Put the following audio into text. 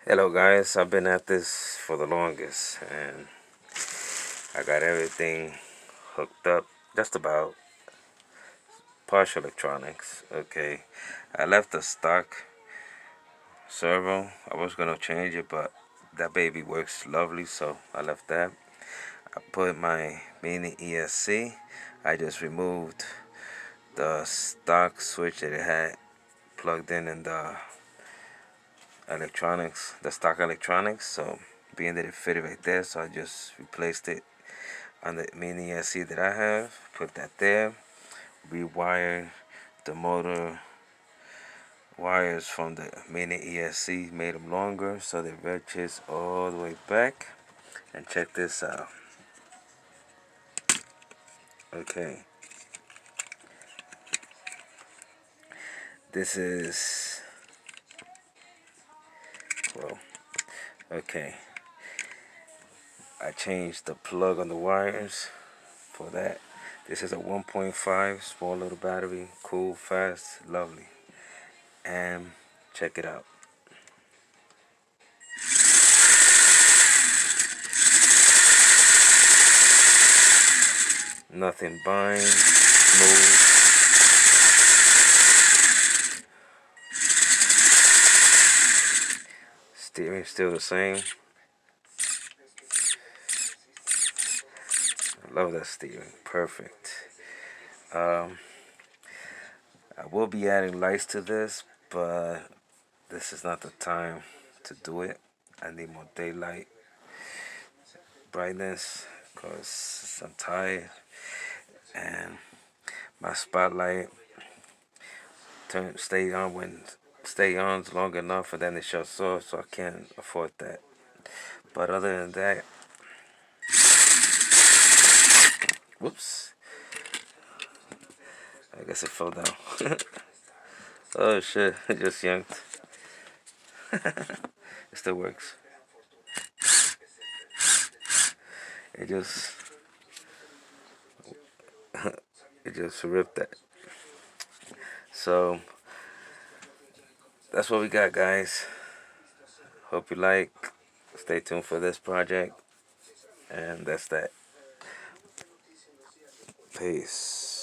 Hello guys, I've been at this for the longest and I got everything hooked up, just about partial electronics. Okay, I left the stock servo. I was gonna change it, but that baby works lovely, so I left that. I put my mini ESC. I just removed the stock switch that it had plugged in the the stock electronics. So being that it fitted right there, so I just replaced it on the mini SC that I have. Put that there. Rewired the motor wires from the mini ESC, made them longer so they reaches all the way back. And check this out. Okay, this is, well, okay. I changed the plug on the wires for that. This is a 1.5 small little battery, cool, fast, lovely. And check it out. Nothing binds, smooth. Steering still the same. I love that steering. Perfect. Um, I will be adding lights to this, but this is not the time to do it. I need more daylight brightness because I'm tired and my spotlight stay on long enough and then it shuts off, so I can't afford that. But other than that, whoops, I guess it fell down. Oh shit, it just yanked. It still works. It just it just ripped that. So that's what we got, guys. Hope you like. Stay tuned for this project. And that's that. Peace.